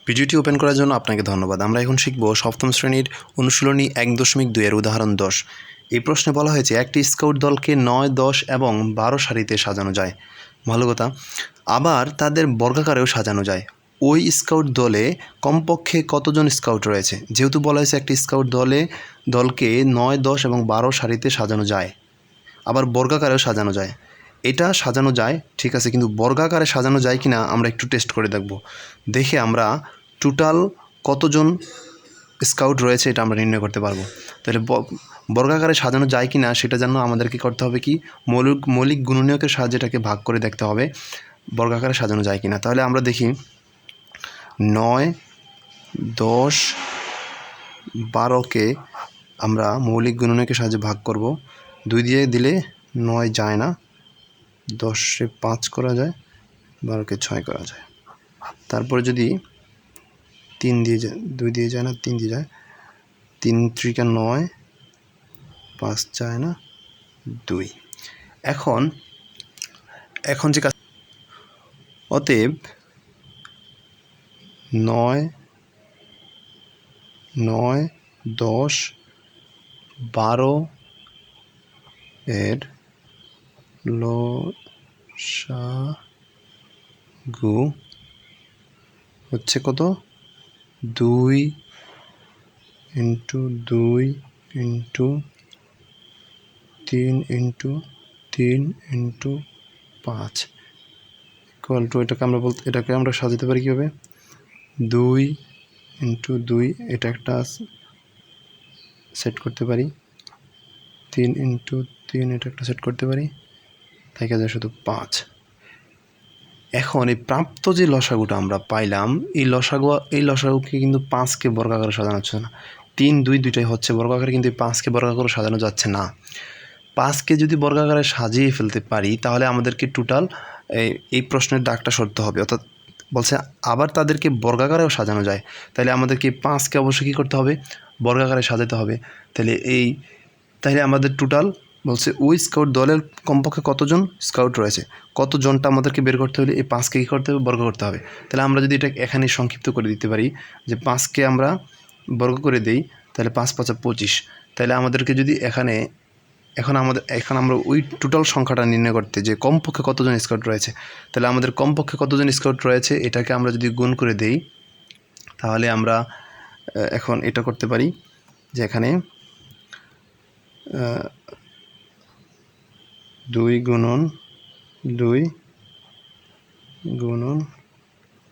ভিডিওটি ওপেন করার জন্য আপনাকে ধন্যবাদ। আমরা এখন শিখব সপ্তম শ্রেণীর অনুশীলনী 1.2 এর উদাহরণ 10। এই প্রশ্নে বলা হয়েছে একটি স্কাউট দলকে 9, 10 এবং 12 সারিতে সাজানো যায়। ভালো কথা। আবার তাদের বর্গাকারেও সাজানো যায়। ওই স্কাউট দলে কমপক্ষে কতজন স্কাউট রয়েছে? যেহেতু বলা হয়েছে একটি স্কাউট দলকে 9, 10 এবং 12 সারিতে সাজানো যায়, আবার বর্গাকারেও সাজানো যায়। এটা সাজানো যায়, ঠিক আছে, কিন্তু বর্গাকারে সাজানো যায় কি না আমরা একটু টেস্ট করে দেখে আমরা টোটাল কতজন স্কাউট রয়েছে এটা আমরা নির্ণয় করতে পারবো। তাহলে বর্গাকারে সাজানো যায় কি না সেটা জন্য আমাদের কি করতে হবে, কি মৌলিক গুণনীয়কের সাহায্যে এটাকে ভাগ করে দেখতে হবে বর্গাকারে সাজানো যায় কি না। তাহলে আমরা দেখি 9, 10, 12কে আমরা মৌলিক গুণনীয়কের সাহায্যে ভাগ করব। 2 দিয়ে দিলে 9 যায় না, 10-এ 5 করা যায়, 12কে 6 করা যায়। তারপরে যদি 3 দিয়ে যায়, 2 দিয়ে যায় না, 3 দিয়ে যায়, 3 × 9, 5 যায় না, 2। এখন যে কাজ, অতএব 9, 10, 12 এর লসাগু হচ্ছে কত? 2 × 2 × 3 × 3 × 5 ইকুয়াল টু, এটাকে আমরা সাজাতে পারি কীভাবে? 2 × 2 এটা একটা সেট করতে পারি, 3 × 3 এটা একটা সেট করতে পারি, তাই কাজে শুধু 5। এখন এই প্রাপ্ত যে লসাগুটা আমরা পাইলাম, এই লসাগুকে কিন্তু 5কে বর্গাকারে সাজানো যাচ্ছে না। 3, 2 দুইটাই হচ্ছে বর্গাকারে, কিন্তু 5কে বর্গাকারে সাজানো যাচ্ছে না। 5কে যদি বর্গাকারে সাজিয়ে ফেলতে পারি তাহলে আমাদেরকে টোটাল এই প্রশ্নের দাগটা সরতে হবে। অর্থাৎ বলছে আবার তাদেরকে বর্গাকারেও সাজানো যায়, তাহলে আমাদেরকে 5কে অবশ্যই কী করতে হবে? বর্গাকারে সাজাতে হবে। তাহলে আমাদের টোটাল বলছে ওই স্কাউট দলের কমপক্ষে কতজন স্কাউট রয়েছে, কতজনটা আমাদেরকে বের করতে হলে এই 5কে কী করতে হবে? বর্গ করতে হবে। তাহলে আমরা যদি এটা এখানে সংক্ষিপ্ত করে দিতে পারি যে 5কে আমরা বর্গ করে দিই, তাহলে 5 × 5 = 25। তাহলে আমাদেরকে যদি এখন আমরা ওই টোটাল সংখ্যাটা নির্ণয় করতে যে কমপক্ষে কতজন স্কাউট রয়েছে, তাহলে আমাদের কমপক্ষে কতজন স্কাউট রয়েছে এটাকে আমরা যদি গুণ করে দেই, তাহলে আমরা এখন এটা করতে পারি যে এখানে 2 × 2 ×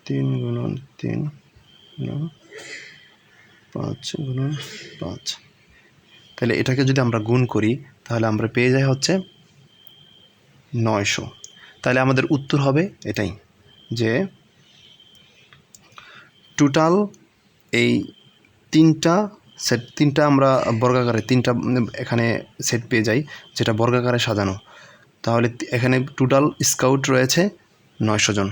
3 × 3 × 5 × 5। তাহলে এটাকে যদি আমরা গুণ করি তাহলে আমরা পেয়ে যাই হচ্ছে 900। তাহলে আমাদের উত্তর হবে এটাই, যে টোটাল এই তিনটা আমরা বর্গাকারে তিনটা এখানে সেট পেয়ে যাই যেটা বর্গাকারে সাজানো। তাহলে এখানে টোটাল স্কাউট রয়েছে 900 জন।